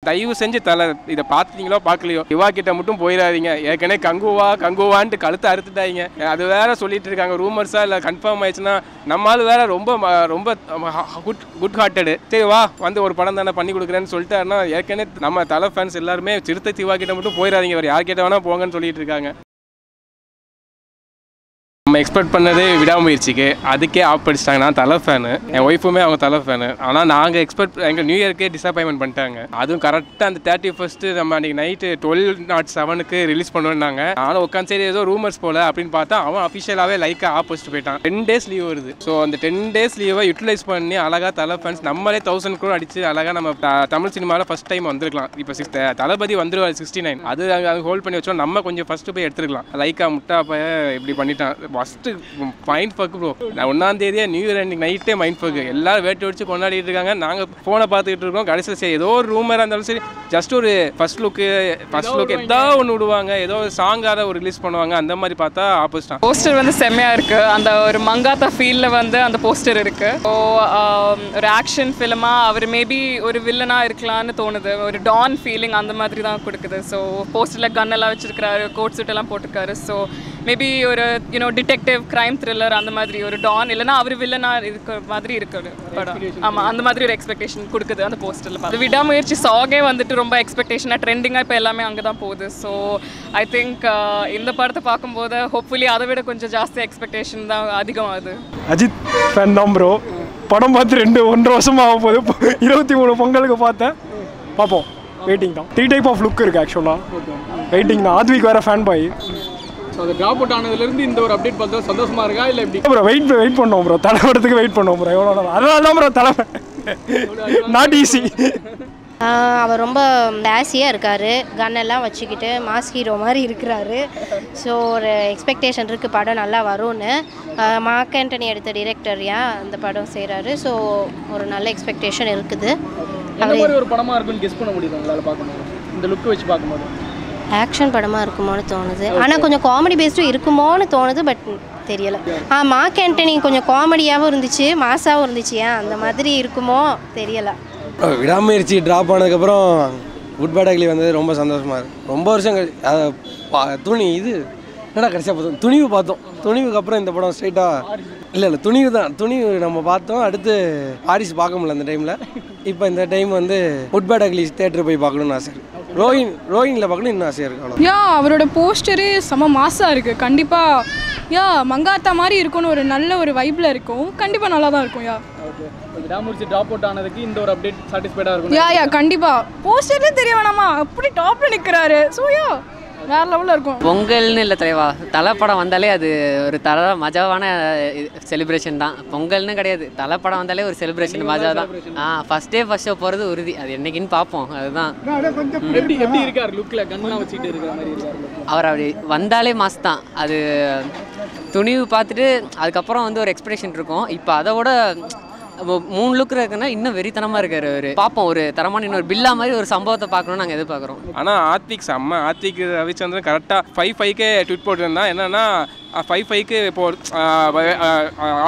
தயவு செஞ்சு தலை இதை பார்த்தீங்களோ பார்க்கலையோ சிவா கிட்ட மட்டும் போயிடாதீங்க. ஏற்கனவே கங்குவான்ட்டு கழுத்தை அறுத்துட்டாங்க. அது வேற சொல்லிட்டு இருக்காங்க ரூமர்ஸா இல்லை கன்ஃபார்ம் ஆயிடுச்சுன்னா நம்மளால வேற ரொம்ப ரொம்ப குட் ஹார்ட்டடு. சரி வா வந்து ஒரு படம் தானே பண்ணி கொடுக்குறேன்னு சொல்லிட்டாருன்னா ஏற்கனவே நம்ம தலை ஃபேன்ஸ் எல்லாருமே சிறுத்தை சிவா கிட்ட மட்டும் போயிடாதீங்க, வேறு யார் கிட்ட வேணா போங்கன்னு சொல்லிட்டு இருக்காங்க. நம்ம எக்ஸ்பெக்ட் பண்ணதே விடாமுயற்சிக்கு, அதுக்கே ஆஃப் படிச்சிட்டாங்க. நான் தலை ஃபேனு, என் ஒய்ஃபுமே அவங்க தலை ஃபேனு. ஆனால் நாங்கள் எங்கள் நியூ இயர்க்கே டிசப்பாயின்மெண்ட் பண்ணிட்டாங்க. அதுவும் கரெக்டாக அந்த 31st நம்ம அன்றைக்கி நைட்டு 12:07 ரிலீஸ் பண்ணுவேன்னாங்க. நானும் உட்காந்து சரி ஏதோ ரூமர்ஸ் போல அப்படின்னு பார்த்தா அவன் அஃபிஷியலாகவே லைக்காக ஆப்போசிட் போயிட்டான். 10 days லீவ் வருது. ஸோ அந்த 10 days லீவை யூட்டிலைஸ் பண்ணி அழகாக தலை ஃபேன்ஸ் நம்மளே 1000 crore அடிச்சு அழகாக நம்ம தமிழ் சினிமாவில் ஃபஸ்ட் டைம் வந்துருக்கலாம். இப்போ தளபதி வந்துருவார் 69, அது அங்கே ஹோல்ட் பண்ணி வச்சோம். நம்ம கொஞ்சம் ஃபஸ்ட்டு போய் எடுத்துருக்கலாம். லைக்காக முட்டா போய் இப்படி பண்ணிட்டான். First mind fuck bro. நான் 1ஆம் தேதியே நியூ இயர் அன்றைக்கி நைட்டே மைண்ட் ஃபக். எல்லாரும் வேட்டு வச்சு கொண்டாடிட்டு இருக்காங்க. நாங்கள் ஃபோனை பார்த்துக்கிட்டு இருக்கோம். கடைசியில் சரி ஏதோ ஒரு ரூமராக இருந்தாலும் சரி ஜஸ்ட் ஒரு ஃபர்ஸ்ட் லுக்கு ஏதாவது ஒன்று விடுவாங்க, ஏதோ ஒரு சாங்காக ஒரு ரிலீஸ் பண்ணுவாங்க. அந்த மாதிரி பார்த்தா ஆப்போசிட்டாக போஸ்டர் வந்து செம்மையாக இருக்குது. அந்த ஒரு மங்காத்தா ஃபீலில் வந்து அந்த போஸ்டர் இருக்குது. ஸோ ஒரு ஆக்ஷன் ஃபிலிமாக அவர் மேபி ஒரு வில்லனாக இருக்கலாம்னு தோணுது. ஒரு டான் ஃபீலிங் அந்த மாதிரி தான் கொடுக்குது. ஸோ போஸ்டரில் கன்னெல்லாம் வச்சுருக்காரு, கோட் சூட்டெல்லாம் போட்டிருக்காரு. ஸோ மேபி ஒரு டிடெக்டிவ் கிரைம் த்ரில்லர் அந்த மாதிரி ஒரு டான் இல்லைனா அவர் வில்லனாக இருக்கிற மாதிரி இருக்குது படம். ஆமாம், அந்த மாதிரி ஒரு எக்ஸ்பெக்டேஷன் கொடுக்குது அந்த போஸ்டரில். அது விடாமுயற்சி சாங்கே வந்துட்டு ரொம்ப எக்ஸ்பெக்டேஷனாக ட்ரெண்டிங்காக இப்போ எல்லாமே அங்கே தான் போகுது. ஸோ ஐ திங்க் இந்த படத்தை பார்க்கும்போது ஹோப்ஃபுல்லி அதை விட கொஞ்சம் ஜாஸ்தி எக்ஸ்பெக்டேஷன் தான் அதிகமாகுது. அஜித் ஃபேன் தான் ப்ரோ. படம் பார்த்து 1.5 வருஷமாக ஆக போகுது. 23 பொங்கலுக்கு பார்த்தேன். பார்ப்போம், வெயிட்டிங் தான். 3 டைப் ஆஃப் லுக் இருக்குது ஆக்சுவலாக. வெயிட்டிங் தான். ஆத்விக் வேறு ஃபேன் பாய். ஸோ அது ட்ராப் அவுட் ஆனதுலேருந்து இந்த ஒரு அப்டேட் பார்த்தா சந்தோஷமாக இருக்கா இல்லை எப்படி ப்ரோ? வெயிட் பண்ணோம் ப்ரோ, தலைவரத்துக்கு வெயிட் பண்ணோம் ப்ரோ. எவ்வளோ நாள் அதனால தான் ப்ரோ தலைமை நாட் ஈஸி. அவர் ரொம்ப டேஸியாக இருக்கார், கன்னெல்லாம் வச்சுக்கிட்டு மாஸ் ஹீரோ மாதிரி இருக்கிறாரு. ஸோ ஒரு எக்ஸ்பெக்டேஷன் இருக்குது படம் நல்லா வரும்னு. மார்க் ஆண்டனி எடுத்த டிரெக்டர்யா அந்த படம் செய்கிறாரு. ஸோ ஒரு நல்ல எக்ஸ்பெக்டேஷன் இருக்குது. ஒரு படமாக இருக்குன்னு கெஸ் பண்ண முடியுது உங்களால் பார்க்கும்போது, இந்த லுக்கு வச்சு பார்க்கும்போது? ஆக்ஷன் படமாக இருக்குமோன்னு தோணுது. ஆனால் கொஞ்சம் காமெடி பேஸ்டும் இருக்குமோன்னு தோணுது, பட் தெரியலை. மார்க் ஆண்டனி கொஞ்சம் காமெடியாகவும் இருந்துச்சு, மாஸாகவும் இருந்துச்சு. அந்த மாதிரி இருக்குமோ தெரியலை. விடாமுயற்சி ட்ராப் ஆனதுக்கப்புறம் குட் பேட் அக்லி வந்தது ரொம்ப சந்தோஷமாக இருக்குது. ரொம்ப வருஷம் துணி இது என்னடா கடைசியாக பார்த்தோம், துணிவு பார்த்தோம். துணிவுக்கு அப்புறம் இந்த படம் ஸ்ட்ரைட்டாக இல்லை துணிவு தான். துணிவு நம்ம பார்த்தோம். அடுத்து ஹாரிஸ் பார்க்க முடியல அந்த டைமில். இப்போ இந்த டைம் வந்து குட் பேட் அக்லி தேட்டர் போய் பார்க்கணுன்னு ஆசை இருக்குது. ரோஹினில் பார்க்கணும் இன்னும் ஆசையாக இருக்குது. அவரோட போஸ்டரு செம்ம மாசாக இருக்குது. கண்டிப்பாக மங்காத்தா மாதிரி இருக்கும்னு ஒரு நல்ல ஒரு வைப்பில் இருக்கும். கண்டிப்பாக நல்லா தான் இருக்கும். விடாமுயற்சி ட்ராப் அவுட் ஆனதுக்கு இந்த ஒரு அப்டேட் சாட்டிஸ்ஃபைடாக இருக்கும். கண்டிப்பாக போஸ்டர்லேயே தெரிய வேணாமா, அப்படி டாப்பில் நிற்கிறாரு. ஸோ வேற லெவலில் இருக்கும். பொங்கல்னு இல்லை தலைவா, தலை படம் வந்தாலே அது ஒரு மஜாவான செலிப்ரேஷன் தான். பொங்கல்னு கிடையாது, தலை படம் வந்தாலே ஒரு செலிப்ரேஷன் மஜா தான். ஃபர்ஸ்ட் ஷோ போகிறது உறுதி. அது என்னைக்குன்னு பார்ப்போம். அதுதான். எப்படி இருக்கார் லுக்கில் கண்ணெலாம் வச்சுட்டு இருக்கிற மாதிரி இருக்கார்? அவர் அப்படி வந்தாலே மாஸ் தான். அது துணிவு பார்த்துட்டு அதுக்கப்புறம் வந்து ஒரு எக்ஸ்பெக்டேஷன் இருக்கும். இப்போ அதை விட 3 லுக் இருக்குன்னா இன்னும் வெறித்தனமாக இருக்காரு அவர். பார்ப்போம், ஒரு தரமான இன்னொரு பில்லா மாதிரி ஒரு சம்பவத்தை பார்க்கணும்னு நாங்கள் எதிர்பார்க்குறோம். ஆனால் ஆத்விக் ரவிச்சந்திரன் கரெக்டாக 5/5 ட்வீட் போட்டிருந்தான். என்னன்னா 5/5 இப்போ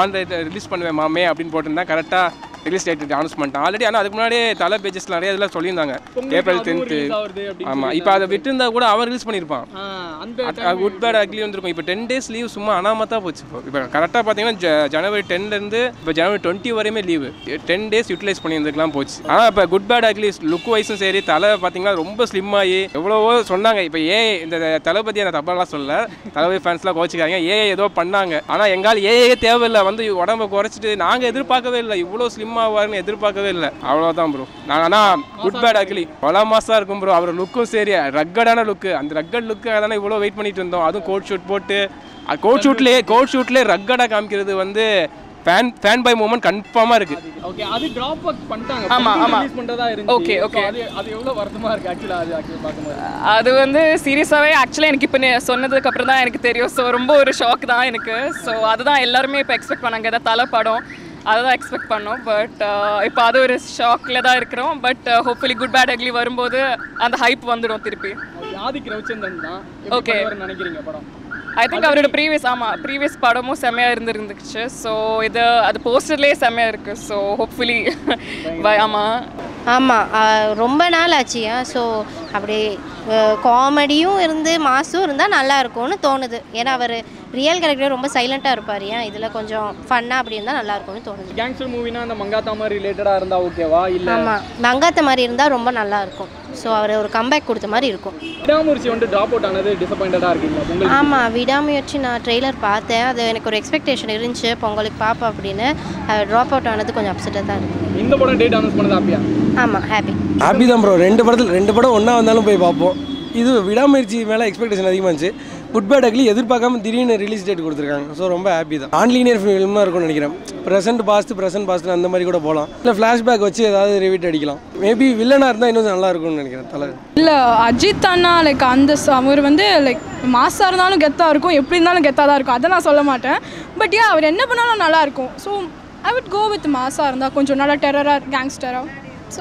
ஆன்லைன் ரிலீஸ் பண்ணுவேன் மாமே அப்படின்னு போட்டிருந்தா கரெக்டாக ரிலீஸ் டேட் அனௌன்ஸ் பண்ணிட்டான் ஆல்ரெடி. ஆனால் அதுக்கு முன்னாடியே தலை பேஜஸ்ல நிறைய இதெல்லாம் சொல்லியிருந்தாங்க April 10th. ஆமாம், இப்போ அதை விட்டுருந்தா கூட அவன் ரிலீஸ் பண்ணியிருப்பான். குட் பேட் அக்லி வந்துருக்கும். இப்போ 10 days லீவ் சும்மா அனாமத்தாக போச்சு. இப்போ கரெக்டாக பார்த்தீங்கன்னா January 10லேருந்து இப்போ January 20 வரையுமே லீவு. 10 days யூட்டிலைஸ் பண்ணியிருந்துக்கலாம் போச்சு. ஆனால் இப்போ குட் பேட் அக்லி லுக் வைஸும் சரி, தலை பார்த்தீங்கன்னா ரொம்ப ஸ்லிம் ஆகி எவ்வளவோ சொன்னாங்க. இப்போ இந்த தளபதி அந்த தப்பாலாம் சொல்ல, தளபதி ஃபேன்ஸ்லாம் கோச்சிக்காங்க. ஏதோ பண்ணாங்க. ஆனால் எங்கால் தேவையில்லை, வந்து உடம்பை குறைச்சிட்டு நாங்கள் எதிர்பார்க்கவே இல்லை. இவ்வளோ ஸ்லிம் ஆவாருன்னு எதிர்பார்க்கவே இல்லை. அவ்வளோதான் ப்ரோ. நாங்கள் ஆனால் குட் பேட் அக்லி பல மாசம் இருக்கும் ப்ரோ. அவர் லுக்கும் சரி, ரக்கடான லுக்கு. அந்த ரக்கட் லுக்காக தானே இவ்வளோ வெயிட் பண்ணிட்டு இருந்தோம். அதுவும் கோட் ஷூட் போட்டு கோட் ஷூட்லேயே ரக்கடாக காமிக்கிறது வந்து ஃபேன் பை மூமெண்ட் கன்ஃபார்மாக இருக்கு. ஓகே, அது டிராப் அவுட் பண்ணிட்டாங்க. ரிலீஸ் பண்றதா இருந்துச்சு. ஓகே, அது எவ்வளவு வருத்தமா இருக்கு ஆக்சுவலா அது பாக்கும்போது. அது வந்து சீரியஸாவே ஆக்சுவலா எனக்கு இப்போ சொன்னதுக்கு அப்புறம் தான் எனக்கு தெரியும். ஸோ ரொம்ப ஒரு ஷாக் தான் எனக்கு. ஸோ அதுதான் எல்லாருமே இப்போ எக்ஸ்பெக்ட் பண்ணாங்க, ஏதாவது தலை படம் அதை தான் எக்ஸ்பெக்ட் பண்ணோம். பட் இப்போ அது ஒரு ஷாக்கில் தான் இருக்கிறோம். But hopefully good bad ugly வரும்போது அந்த ஹைப் வந்துடும் திருப்பி. ஆதிக் ரவிச்சந்திரன் தான். ஓகே, நினைக்கிறீங்க படம்? ஐ திங்க் அவரோட ப்ரீவியஸ் படமும் செம்மையாக இருந்துச்சு. ஸோ அது போஸ்டர்லேயே செம்மையாக இருக்குது. ஸோ ஹோப்ஃபுல்லி ஆமாம் ஆமாம், ரொம்ப நாள் ஆச்சியா. ஸோ அப்படி காமெடியும் இருந்து மாஸும் இருந்தால் நல்லா இருக்கும்னு தோணுது. ஏன்னா அவர் ரியல் கேரக்டர் ரொம்ப சைலண்ட்டாக இருப்பார். ஏன் இதில் கொஞ்சம் ஃபன்னாக அப்படி இருந்தால் நல்லா இருக்கும்னு தோணுது. கேங்ஸ்டர் மூவினா அந்த மங்காத்தா மாதிரி ரிலேட்டடாக இருந்தால் ஓகேவா? இல்லை ஆமாம், மங்காத்த மாதிரி இருந்தால் ரொம்ப நல்லா இருக்கும். ஸோ அவர் ஒரு கம்பேக் கொடுத்த மாதிரி இருக்கும். விடாமுயற்சி வந்து ட்ராப் அவுட் ஆனது டிசப்பாயிண்டடாக இருக்கீங்களா உங்களுக்கு? ஆமாம், விடாமுயற்சி நான் ட்ரெய்லர் பார்த்தேன். அது எனக்கு ஒரு எக்ஸ்பெக்டேஷன் இருந்துச்சு பொங்கலுக்கு பார்ப்பேன் அப்படின்னு. ட்ராப் அவுட் ஆனது கொஞ்சம் அப்செட்டாக தான் இருக்குது. இந்த படம் டேட் அனௌன்ஸ் பண்ணது ஹாப்பியா? ஆமாம், ஹாப்பி தான் ப்ரோ. ரெண்டு படம் ஒன்றா வந்தாலும் போய் பார்ப்போம். இது விடாமுயற்சி மேலே எக்ஸ்பெக்டேஷன் அதிகமாக இருந்துச்சு. குட் பேட் அக்லி எதிர்பார்க்காம திடீர்னு ரிலீஸ் டேட் கொடுத்துருக்காங்க. ஸோ ரொம்ப ஹாப்பி தான். ஆன்லீனியர் ஃபிலிமாக இருக்கும்னு நினைக்கிறேன். ப்ரெசென்ட் பாஸ்ட் அந்த மாதிரி கூட போகலாம். இல்லை ஃப்ளாஷ்பேக் வச்சு ஏதாவது ரிவீட் அடிக்கலாம். மேபி வில்லனாக இருந்தால் இன்னும் நல்லா இருக்கும்னு நினைக்கிறேன். தலை இல்லை, அஜித் அண்ணா லைக் அந்த அவர் வந்து லைக் மாசாக இருந்தாலும் கெத்தாக இருக்கும், எப்படி இருந்தாலும் கெத்தாக தான் இருக்கும். அதை நான் சொல்ல மாட்டேன். பட் அவர் என்ன பண்ணாலும் நல்லாயிருக்கும். So I would go with மாசாக இருந்தால் கொஞ்சம் நல்லா டெரராக கேங்ஸ்டராக. ஸோ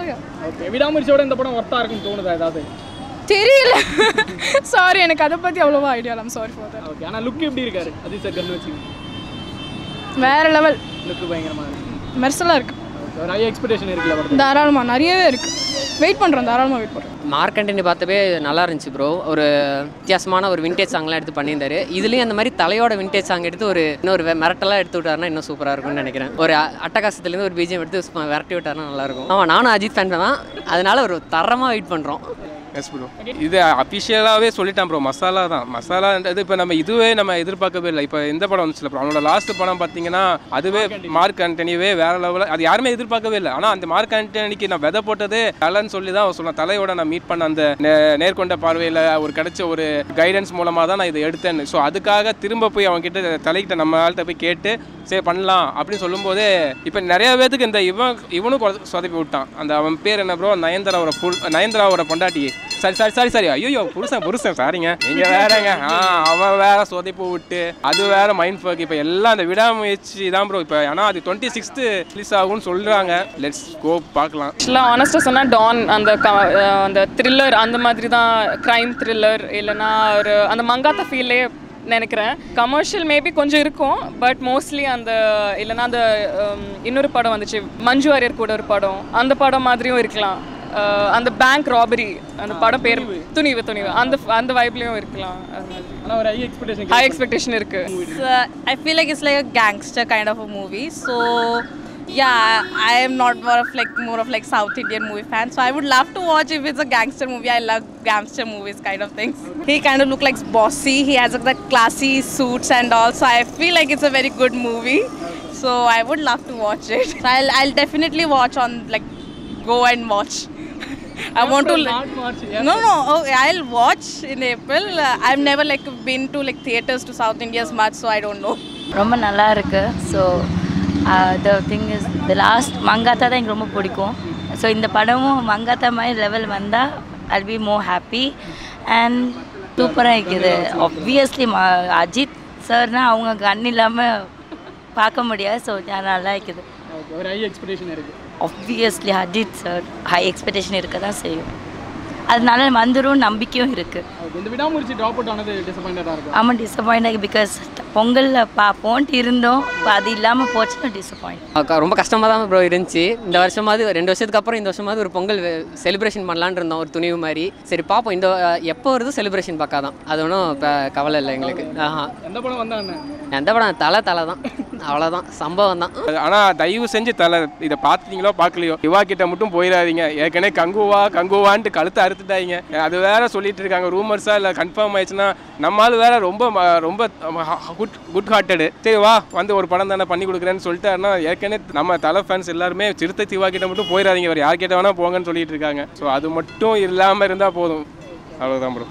ஓகே, விடாமுயற்சியோட இந்த படம் ஒர்த்தாக இருக்குன்னு தோணுதா ஏதாவது? தெரியல, சாரி, எனக்கு அதை பற்றி அவ்வளோவா ஐடியா இல்லை. Sorry for that. ஓகே, ஆனால் லுக் எப்படி இருக்காரு அஜித் சார்? கண்ணு வச்சு வேறு லெவல் லுக்கு பயங்கரமாக இருக்கு. மெர்சலாக இருக்குது. ஒரு ஹை எக்ஸ்பெக்டேஷன் இருக்குல்ல படத்துக்கு? தாராளமாக நிறையவே இருக்குது. வெயிட் பண்ணுறோம், தாராளமாக வெயிட் பண்ணுறோம். மார்க்கண்டனி பார்த்தவே நல்லா இருந்துச்சு ப்ரோ. ஒரு வித்தியாசமான ஒரு விண்டேஜ் சாங்லாம் எடுத்து பண்ணியிருந்தாரு. இதுலேயும் அந்த மாதிரி தலையோட விண்டேஜ் சாங் எடுத்து ஒரு இன்னொரு மிரட்டெல்லாம் எடுத்து விட்டாருன்னா இன்னும் சூப்பராக இருக்கும்னு நினைக்கிறேன். ஒரு அட்டகாசத்துலேருந்து ஒரு பிஜிஎம் எடுத்து விரட்டி விட்டாருன்னா நல்லாயிருக்கும். ஆமாம், நானும் அஜித் ஃபேன் தான். அதனால ஒரு தரமாக வெயிட் பண்ணுறோம். எஸ் ப்ரோ, இது அஃபிஷியலாகவே சொல்லிட்டான் ப்ரோ. மசாலா தான். மசாலான்றது இப்போ நம்ம எதிர்பார்க்கவே இல்லை. இப்போ எந்த படம் வந்துச்சுல ப்ரோ, அவனோட லாஸ்ட் படம் பார்த்தீங்கன்னா அதுவே மார்க் ஆண்டனியே வேற லெவலில். அது யாருமே எதிர்பார்க்கவே இல்லை. ஆனால் அந்த மார்க் ஆண்டனிக்கு நான் விதை போட்டதே தலைன்னு சொல்லி தான் சொல்லலாம். தலையோட நான் மீட் பண்ண அந்த நேர்கொண்ட பார்வையில் ஒரு கிடைச்ச ஒரு கைடன்ஸ் மூலமாக தான் நான் இதை எடுத்தேன். ஸோ அதுக்காக திரும்ப போய் அவன்கிட்ட தலைக்கிட்ட நம்ம ஆள்கிட்ட போய் கேட்டு சரி பண்ணலாம் அப்படின்னு சொல்லும்போதே இப்போ நிறைய பேருக்கு இந்த இவனும் சொதப்பி விட்டான். அந்த அவன் பேர் என்ன ப்ரோ, நயன்தாராவோட பொண்டாட்டி. சரி ஐயோ புருஷன் சாரிங்க, நீங்க வேறங்க. அவன் வேற சொதப்பி விட்டு அது வேற மைண்ட் ஃபக். இப்போ எல்லாம் அந்த விடாமுயற்சி தான் ப்ரோ. இப்போ ஆனால் அது 26th ரிலீஸ் ஆகும்னு சொல்றாங்க. லெட்ஸ் கோ பார்க்கலாம். ஆக்சுவலாக ஆனஸ்ட்டாக சொன்னால் டான் அந்த த்ரில்லர் அந்த மாதிரி தான், க்ரைம் த்ரில்லர் இல்லைன்னா ஒரு அந்த மங்காத்தா ஃபீல்லே நினைக்கிறேன். கமர்ஷியல் மேபி கொஞ்சம் இருக்கும், பட் மோஸ்ட்லி அந்த இல்லைன்னா அந்த இன்னொரு படம் வந்துச்சு மஞ்சு வாரியர் கூட ஒரு படம், அந்த படம் மாதிரியும் இருக்கலாம். அந்த பேங்க் ராபரி அந்த படம் பேர் துணிவு அந்த வைப்லயும் இருக்கலாம். ஆனா ஒரு ஹை எக்ஸ்பெக்டேஷன் இருக்கு. I feel like it's like a gangster kind of a movie. So yeah, I am not more of South Indian movie fan. So I would love to watch if it's a gangster movie. I love gangster movies kind of things. He kind of look like bossy. He has the classy suits and all. So I feel like it's a very good movie. So I would love to watch it. So I'll definitely watch on go and watch. I want to no okay, I'll watch in April. I've never been to theaters to South India's much, so I don't know. ரொம்ப நல்லா இருக்கு. So the thing is the last Mankatha தான் எனக்கு ரொம்ப பிடிக்கும். So இந்த படமும் மங்காத்தா மாதிரி லெவல் வந்தால் I'll be more happy and சூப்பராக இருக்குது. ஆப்வியஸ்லி அஜித் சார்னால் அவங்க கண் இல்லாமல் பார்க்க முடியாது. ஸோ நல்லா இருக்குது. ஒரு ஹை எக்ஸ்பெக்டேஷன் இருக்குது. Obviously Ajith sir high expectation இருக்க தான் செய்யும். அதனால வந்துடும் நம்பிக்கையும் இருக்குது. இந்த விடாமுயற்சி ட்ராப் அவுட் ஆனது டிசப்பாயிண்டடாக இருக்குது. ஆமாம், டிசப்பாயிண்டாக. பிகாஸ் பொங்கலில் பார்ப்போன்ட்டு இருந்தோம், இப்போ அது இல்லாமல் போச்சுன்னா டிசப்பாயிண்ட். ரொம்ப கஷ்டமாக தான் ப்ரோ இருந்துச்சு. இந்த வருஷமாவது 2 வருஷத்துக்கு அப்புறம் இந்த வருஷமாவது ஒரு பொங்கல் செலிப்ரேஷன் பண்ணலான்னு இருந்தோம், ஒரு துணிவு மாதிரி. சரி பார்ப்போம், இந்த எப்போ வருது செலிப்ரேஷன் பார்க்காதான். அது ஒன்றும் இப்போ கவலை இல்லை எங்களுக்கு. எந்த படம் வந்தாங்க? எந்த படம் தலை தான், அவ்வளோதான், சம்பவம் தான். ஆனால் தயவு செஞ்சு இதை பார்த்துட்டீங்களோ பார்க்கலையோ இவா கிட்ட மட்டும் போயிடாதீங்க. ஏற்கனவே கங்குவான்ட்டு கழுத்தை அறுத்துட்டாங்க. அது வேற சொல்லிட்டு இருக்காங்க ரூமர்ஸா இல்லை கன்ஃபார்ம் ஆயிடுச்சுன்னா. நம்மளால வேற ரொம்ப குட் ஹார்ட்டடு. சரி வா வந்து ஒரு படம் தானே பண்ணி கொடுக்குறேன்னு சொல்லிட்டாருன்னா ஏற்கனவே நம்ம தலை ஃபேன்ஸ் எல்லாருமே சிறுத்தை சிவா கிட்ட மட்டும் போயிடாதீங்க, வேறு யார் கிட்ட வேணா போங்கன்னு சொல்லிட்டு இருக்காங்க. ஸோ அது மட்டும் இல்லாமல் இருந்தால் போதும், அவ்வளோதான் ப்ரோ.